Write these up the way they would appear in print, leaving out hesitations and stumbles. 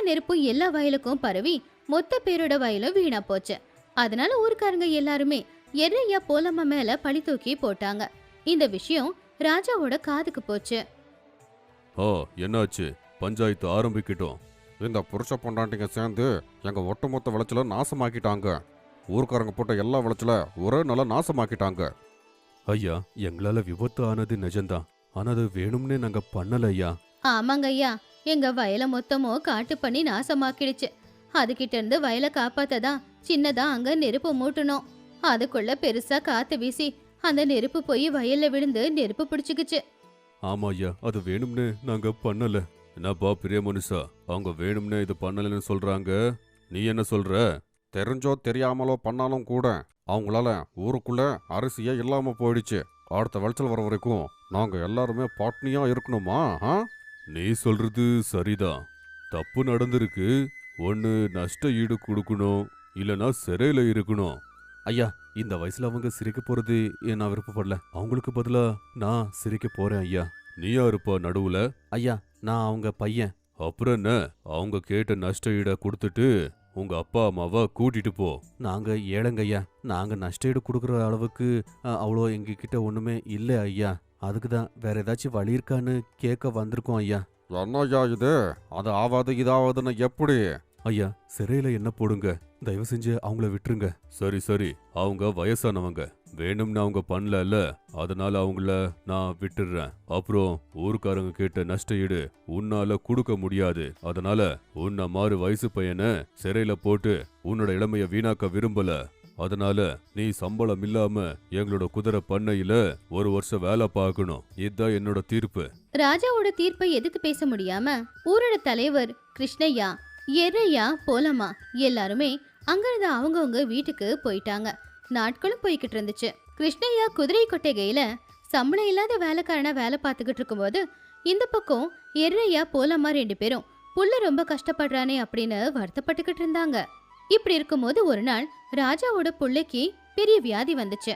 நெருப்பு எல்லா வயலுக்கும் பரவி மொத்த பேரோட வயலும் வீணா போச்சு. அதனால ஊருக்காரங்க எல்லாருமே எர்ரையா போலம்மா மேல பழி தூக்கி போட்டாங்க. இந்த விஷயம் ராஜாவோட காதுக்கு போச்சு. என்னாச்சு? பஞ்சாயத்து ஆரம்பிக்கட்டும். இந்த புருஷ பொண்டாட்டிங்க சேர்ந்து எங்க ஒட்டுமொத்த விளைச்சல நாசமாக்கிட்டாங்க. ஊர்க்காரங்க போட்ட எல்லா விளைச்சல ஒரே நாள நாசமாக்கிட்டாங்க. ஐயா, எங்களால விபத்து ஆனது நிஜம்தான். ஆனா அது வேணும்னே நாங்க பண்ணல ஐயா. ஆமாங்க ஐயா, எங்க வயல மொத்தமும் காட்டு பண்ணி நாசமாக்கிடுச்சு. அதுகிட்ட இருந்து வயலை காப்பாத்ததா சின்னதா அங்க நெருப்பு மூட்டணும். அதுக்குள்ள பெருசா காத்து வீசி அந்த நெருப்பு போய் வயல்ல விழுந்து நெருப்பு பிடிச்சுக்குச்சு. ஆமா ஐயா, அது வேணும்னே நாங்க பண்ணல. என்னப்பா பெரிய மனுஷா, அவங்க வேணும்னே இது பண்ணலன்னு சொல்றாங்க. நீ என்ன சொல்ற? தெரிஞ்சோ தெரியாமலோ பண்ணாலும் கூட அவங்களால ஊருக்குள்ள அரிசியே இல்லாம போயிடுச்சு. அடுத்த விளைச்சல் வர வரைக்கும் நாங்க எல்லாருமே பட்னியா இருக்கணுமா? நீ சொல்றது சரிதான். தப்பு நடந்திருக்கு. ஒன்னு நஷ்ட ஈடு கொடுக்கணும், இல்லனா சிறையில இருக்கணும். ஐயா, இந்த வயசுல அவங்க சிரிக்க போறது நான் விருப்பப்படல. அவங்களுக்கு பதிலா நான் சிரிக்க போறேன் ஐயா. நீயா இருப்பா நடுவுல? ஐயா, நான் அவங்க பையன். அப்புறம் என்ன? அவங்க கேட்ட நஷ்ட ஈட கொடுத்துட்டு உங்க அப்பா அம்மாவா கூட்டிட்டு போ. நாங்க ஏழைங்க ஐயா. நாங்க நஷ்ட ஈடு கொடுக்கற அளவுக்கு அவ்வளோ எங்க கிட்ட ஒண்ணுமே இல்ல ஐயா. அதுக்கு தான் வேற ஏதாச்சும் வழி இருக்கான்னு கேட்க வந்திருக்கோம் ஐயா. என்ன ஐயா இது? அது ஆவாது இதாவதுன்னு எப்படி? ஐயா, சிறையில என்ன போடுங்க. தயவு செஞ்சு அவங்கள விட்டுருங்க. சரி சரி, அவங்க வயசானவங்க, வேணும்னு அவங்க பண்ணல, அதனால அவங்கள நான் விட்டுடுறேன். அப்புறம் ஊருக்காரங்க கேட்ட நஷ்ட ஈடு உன்னால கொடுக்க முடியாது. அதனால உன்ன மாறு வயசு பையனை சிறையில போட்டு உன்னோட இளமைய வீணாக்க விரும்பல. அதனால நீ சம்பளம் இல்லாம எங்களோட குதிரை பண்ணையில 1 வருஷம் வேலை பார்க்கணும். இதுதான் என்னோட தீர்ப்பு. ராஜாவோட தீர்ப்பை எதிர்த்து பேச முடியாம ஊரோட தலைவர் கிருஷ்ணய்யா, எர்ரையா, போலம்மா எல்லாருமே அங்கிருந்து அவங்கவுங்க வீட்டுக்கு போயிட்டாங்க. நாட்களும் போய்கிட்டு இருந்துச்சு. கிருஷ்ணய்யா குதிரை கொட்டகையில சம்பளம் இல்லாத வேலைக்காரனா வேலை பார்த்துக்கிட்டு இருக்கும்போது இந்த பக்கம் எர்ரையா, போலம்மா 2 பேரும் புள்ள ரொம்ப கஷ்டப்படுறானே அப்படின்னு வருத்தப்பட்டுக்கிட்டு இருந்தாங்க. இப்படி இருக்கும்போது ஒரு நாள் ராஜாவோட புள்ளைக்கு பெரிய வியாதி வந்துச்சு.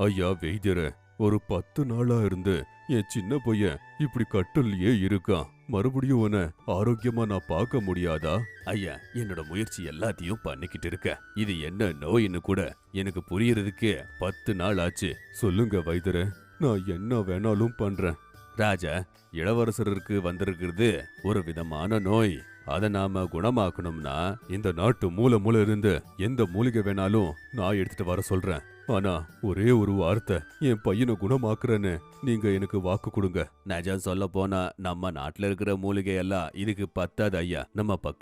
ஐயா வைத்தியர, ஒரு 10 நாளா இருந்து என் சின்ன பையன் இப்படி கட்டல்லையே இருக்கான். மறுபடியும் உன ஆரோக்கியமா நான் பார்க்க முடியாதா? ஐயா, என்னோட முயற்சி எல்லாத்தையும் பண்ணிக்கிட்டு இருக்க. இது என்ன நோயின்னு கூட எனக்கு புரியறதுக்கு 10 நாள் ஆச்சு. சொல்லுங்க வைத்தியர, நான் என்ன வேணாலும் பண்றேன். ராஜா, இளவரசருக்கு வந்திருக்கிறது ஒரு விதமான நோய். அதை நாம குணமாக்கணும்னா இந்த நாட்டு மூல இருந்து எந்த மூலிகை வேணாலும் நான் எடுத்துட்டு வர சொல்றேன். ஆனா ஒரே ஒரு வார்த்தை, என் பையனை குணமாக்குறேன்னு நீங்க எனக்கு வாக்கு கொடுங்க. நிஜம் சொல்ல போனா நம்ம நாட்டுல இருக்கிற மூலிகை எல்லாம் இதுக்கு பத்தாது ஐயா. நம்ம